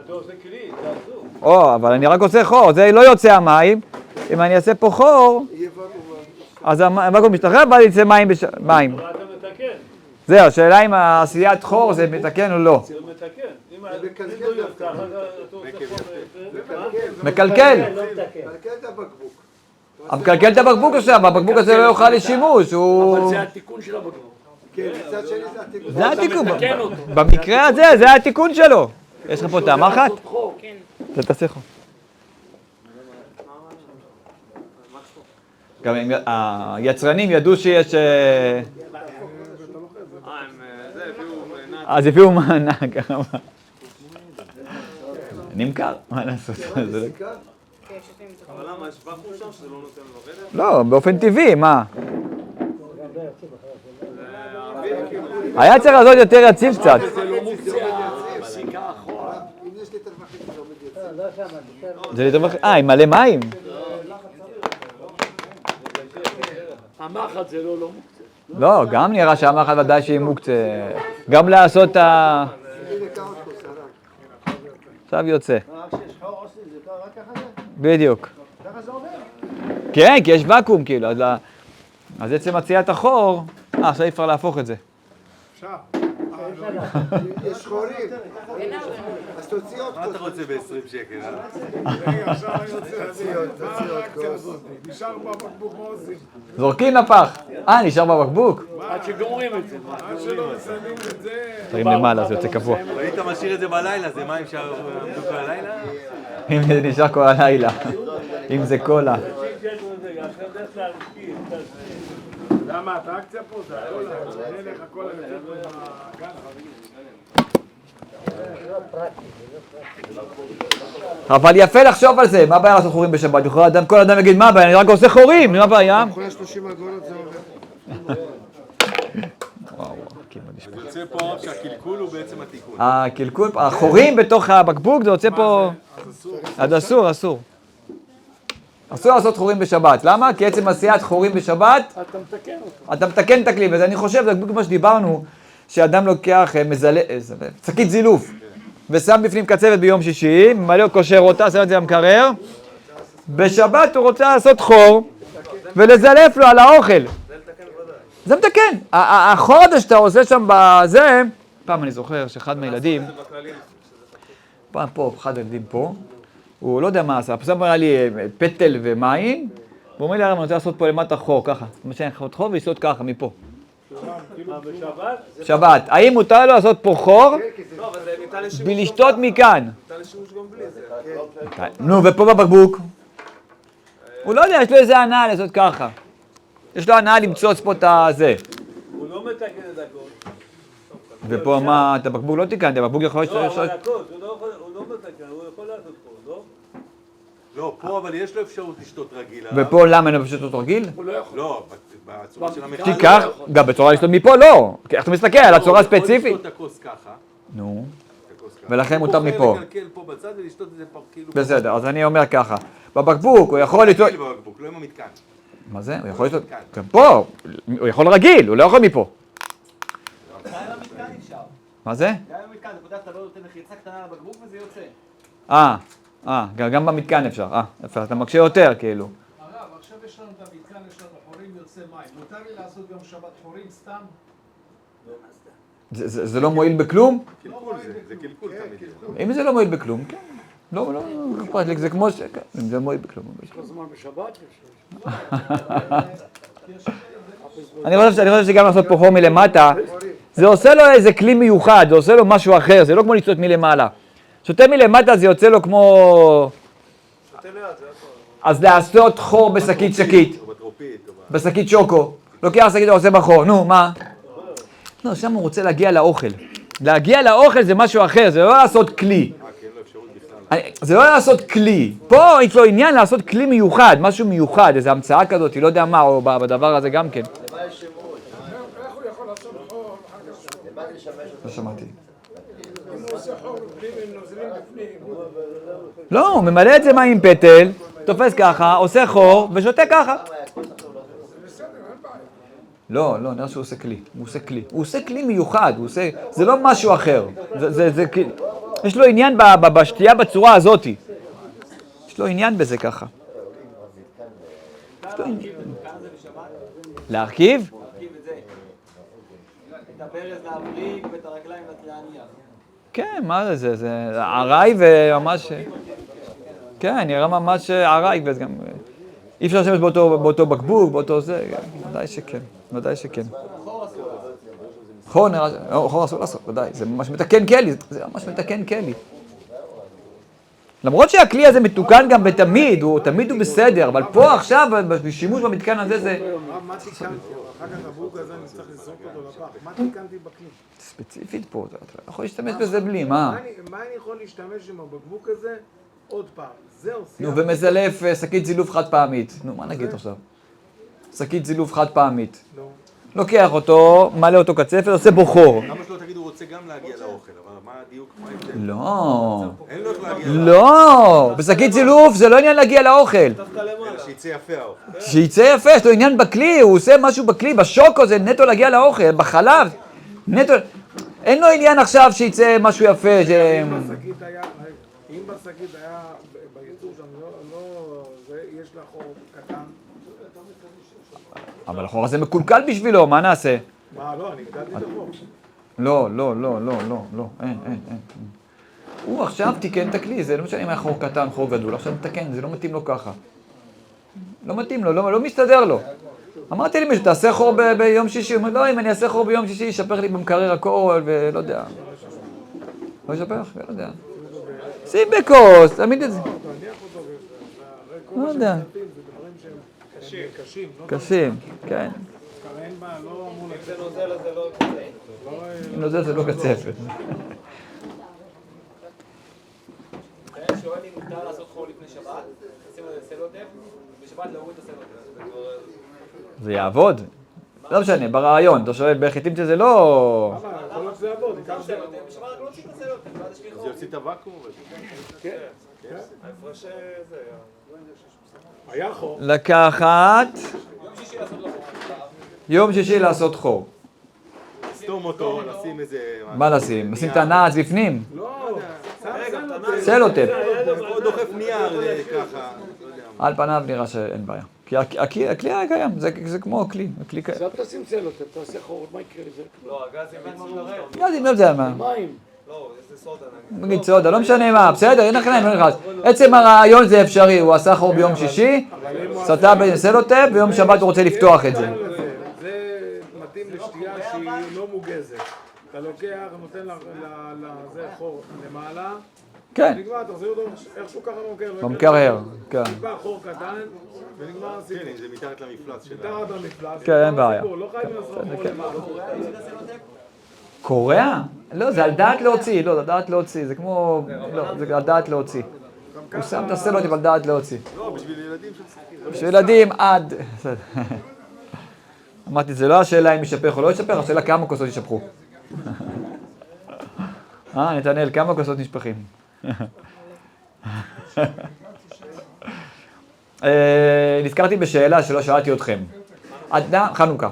אתה עושה כלי, זה אסור. או, אבל אני רק עושה חור, זה לא יוצא המים. אם אני אעשה פה חור, אז הוואקום משתחרר, ואז יצא מים. אבל אתה מתקן. זהו, השאלה אם עשיית חור זה מתקן או לא. זה מתקן. אם לא יוצא, אחר כך אתה עושה חור. מקלקל. מקלקל את הבקבוק. מקלקל את הבקבוק עכשיו, הבקבוק הזה לא יוכל לשימוש, הוא... אבל זה התיקון של הבקבוק. כן, מצד שני זה התיקון. זה התיקון. אתה מתקן אותו. במקרה הזה, זה התיקון שלו. יש לך פה טעם אחת? כן. אתה תעשה חור. גם היצרנים ידעו שיש... אז הביאו מנה כמה. נמכר, מה לעשות? אבל למה, יש ואקום שם שזה לא נותן לו לרדת? לא, באופן טבעי, מה? היה צריך לעשות יותר יציב קצת. זה לא מוקצה, הסיכה אחורה. אם יש ליטר וחצי זה עומד יציב. זה ליטר וחצי, עם מלא מים. המחט זה לא מוקצה. לא, גם נראה שהמחט ודאי שהיא מוקצה. גם לעשות ה... עכשיו יוצא. בדיוק. כן, כי יש ואקום כאילו, אז עצם מציאת החור, עכשיו אפשר להפוך את זה. יש חורים. אז תוציא עוד מה אתה רוצה ב-20 שקל? רגע, עכשיו אני רוצה לדעת, מה הריאקציה הזאת? נשאר בבקבוק, מה עושים? זורקים לפח. נשאר בבקבוק. עד שגומרים את זה. עד שלא מסיימים את זה... תרים למעלה, זה יוצא קבוע. היית משאיר את זה בלילה, זה מים שעמדו כל הלילה? אם זה נשאר כל הלילה. אם זה קולה. למה האטרקציה פה? זה הכל, נלך הכל יותר מהגן. אבל יפה לחשוב על זה, מה הבעיה לעשות חורים בשבת? כל אדם יגיד, מה הבעיה? אני רק עושה חורים, מה הבעיה? אחרי 30 אגורות זה עובד. זה יוצא פה שהקלקול הוא בעצם התיקון. הקלקול, החורים בתוך הבקבוק, זה יוצא פה... אז אסור. אסור לעשות חורים בשבת. למה? כי עצם עשיית חורים בשבת, אתה מתקן אותו. אתה מתקן את הכלי. וזה אני חושב, זה כמו שדיברנו, שאדם לוקח שקית זילוף, ושם בפנים קצבת ביום שישי, ממלא קושר אותה, שם את זה במקרר. בשבת הוא רוצה לעשות חור, ולזלף לו על האוכל. זה מתקן. החור הזה שאתה עושה שם בזה, פעם אני זוכר שאחד מהילדים, פעם פה, אחד הילדים פה, הוא לא יודע מה עשה, פסם אמר לי פטל ומים, והוא אומר לי, אני רוצה לעשות פה למטה חור, ככה. משנה לעשות חור ולעשות ככה, מפה. בשבת? שבת. האם מותר לו לעשות פה חור? ולשתות מכאן. ניתן לשימוש גם בלי זה. נו, ופה בבקבוק? הוא לא יודע, יש לו איזה הנאה לעשות ככה. יש לו הנאה למצוץ פה את הזה. הוא לא מתקן את הכל. ופה מה, את הבקבוק לא תיקנת, הבקבוק יכול לא, להיות... אבל הכל, הוא לא מתקן, הוא יכול לעשות פה, לא? לא, פה אבל יש לו אפשרות לשתות רגיל. ופה למה אין פשוט רגיל? לא, בצורה של המחיר. תיקח, גם בצורה לשתות מפה לא. כי איך אתה מסתכל על הצורה הספציפית? הוא יכול לשתות את הכוס ככה. נו, את הכוס ככה. ולכן מותר הוא מפה. בוחר לקלקל פה בצד ולשתות את זה פה כאילו... בסדר, אז אני אומר ככה. בבקבוק הוא יכול לשתות... רגיל בבקבוק, לא עם המתקן. מה זה? הוא יכול לשתות... גם פה, הוא יכול רגיל, הוא לא יכול מפה. גם במתקן אפשר. מה זה? גם במתקן, אתה פותח, אתה לא נותן מחיצה קטנה לבקבוק וזה יוצא. גם במתקן אפשר. יפה, אתה מקשה יותר כאילו. הרב, עכשיו יש לנו את המתקן, יש לנו חורים יוצא מים. מותר לי לעשות גם שבת חורים סתם? זה לא מועיל בכלום? קלקול זה קלקול תמיד. אם זה לא מועיל בכלום, כן. לא, אכפת לי, זה כמו ש... אם זה מועיל בכלום. כל הזמן בשבת? אני חושב שגם לעשות פה חור מלמטה, זה עושה לו איזה כלי מיוחד, זה עושה לו משהו אחר, זה לא כמו לצטות מלמעלה. שותה מלמטה זה יוצא לו כמו... אז לעשות חור בשקית שקית, בשקית שוקו, לוקח שקית ועושה בחור, נו, מה? לא, שם הוא רוצה להגיע לאוכל. להגיע לאוכל זה משהו אחר, זה לא לעשות כלי. זה לא לעשות כלי. פה יש לו עניין לעשות כלי מיוחד, משהו מיוחד, איזו המצאה כזאת, לא יודע מה, או בדבר הזה גם כן. איך הוא יכול לעשות חור? לא שמעתי. אם הוא עושה חור בפנים, הם נוזלים בפנים. לא, הוא ממלא את זה מים עם פטל, תופס ככה, עושה חור ושותה ככה. לא, נראה שהוא עושה כלי, הוא עושה כלי. הוא עושה כלי מיוחד, זה לא משהו אחר. יש לו עניין בשתייה בצורה הזאת. יש לו עניין בזה ככה. להרכיב? להרכיב את זה. את הברז להבריק ואת הרגליים להניח. כן, מה זה? זה עראי וממש... כן, נראה ממש עראי, וגם... אי אפשר לשמש באותו בקבוק, באותו זה, ודאי שכן, ודאי שכן. חור אסור לעשות, ודאי, זה ממש מתקן כלי, זה ממש מתקן כלי. למרות שהכלי הזה מתוקן גם בתמיד, תמיד הוא בסדר, אבל פה עכשיו, בשימוש במתקן הזה זה... מה תיקנתי? אחר כך הבוק הזה אני צריך לזרוק אותו לפח. מה תיקנתי בכלי? ספציפית פה, אתה לא יכול להשתמש בזה בלי, מה? מה אני יכול להשתמש עם הבקבוק הזה עוד פעם? זהו, נו, ומזלף שקית זילוף חד פעמית. נו, מה נגיד עכשיו? שקית זילוף חד פעמית. לוקח אותו, מעלה אותו קצפת, עושה בו חור. למה שלא תגיד, הוא רוצה גם להגיע לאוכל, אבל מה הדיוק, מה ההבדל? לא. אין לו איך להגיע לא. בשקית זילוף זה לא עניין להגיע לאוכל. אלא שיצא יפה האוכל. שיצא יפה, יש לו עניין בכלי, הוא עושה משהו בכלי, בשוקו זה נטו להגיע לאוכל, בחלב, נטו... אין לו עניין עכשיו שיצא משהו יפה. אם בשקית היה בייצור שם, יש לה חור קטן. אבל החור הזה מקולקל בשבילו, מה נעשה? מה, לא, אני גדלתי את החור. לא, אין. הוא עכשיו תיקן את הכלי, זה לא משנה אם היה חור קטן, חור גדול, עכשיו תתקן, זה לא מתאים לו ככה. לא מתאים לו, לא מסתדר לו. אמרתי לי מישהו, תעשה חור ביום שישי, הוא אומר, לא, אם אני אעשה חור ביום שישי, ישפר לי במקרר הכל, ולא יודע. לא ישפר? לא יודע. שים בכוס, תמיד את זה. לא יודע. קשים, כן. אם זה נוזל, אז זה לא קצה. נוזל זה לא קצפת. אני שואל אם מותר לעשות חור לפני שבת, לשים על זה סלוטייפ, בשבת להוריד את הסלוטייפ. זה יעבוד? לא משנה, ברעיון, אתה שואל בהחיטים שזה לא... יכול להיות שזה יעבוד, בשבת רק לא להוציא את הסלוטייפ, ואז יש לי חור. זה יוציא את הוואקום? כן. ההפרש זה... היה חור. לקחת... יום שישי לעשות חור. יום שישי לעשות חור. סתום אותו, לשים איזה... מה לשים? לשים את הנעץ בפנים? לא, סלוטייפ. או דוחף נייר ככה, לא יודע. על פניו נראה שאין בעיה. כי הכלי היה קיים, זה כמו הכלי קיים. עכשיו תשים צלוטייפ, תעשה חור, מה יקרה לזה? לא, הגזים מתקרר. גזים, לא יודע מה. מים. לא, איזה סודה נגיד. נגיד סודה, לא משנה מה, בסדר, אין לכם, לא נכנס. עצם הרעיון זה אפשרי, הוא עשה חור ביום שישי, סטה בסלוטייפ, ביום שבת הוא רוצה לפתוח את זה. זה מתאים לשתייה שהיא לא מוגזת. אתה לוקח, נותן לזה חור למעלה, כן, נגמר, תחזיר אותו איכשהו ככה במקרר. במקרר, כן. טיפה חור קטן, ונגמר כן, הסיפור. אם זה מתחת למפלס שלה. מתחת למפלס. כן, אין בעיה. לא חייבים לעשות חור למעלה. קורע? לא, זה על דעת להוציא, לא, זה על דעת להוציא, זה כמו... לא, זה על דעת להוציא. הוא שם את הסלוטייפ על דעת להוציא. לא, בשביל ילדים שמשחקים. בשביל ילדים עד... אמרתי, זה לא השאלה אם ישפך או לא ישפך, השאלה כמה כוסות ישפכו. נתנאל, כמה כוסות נשפכים? נזכרתי בשאלה שלא שאלתי אתכם. חנוכה.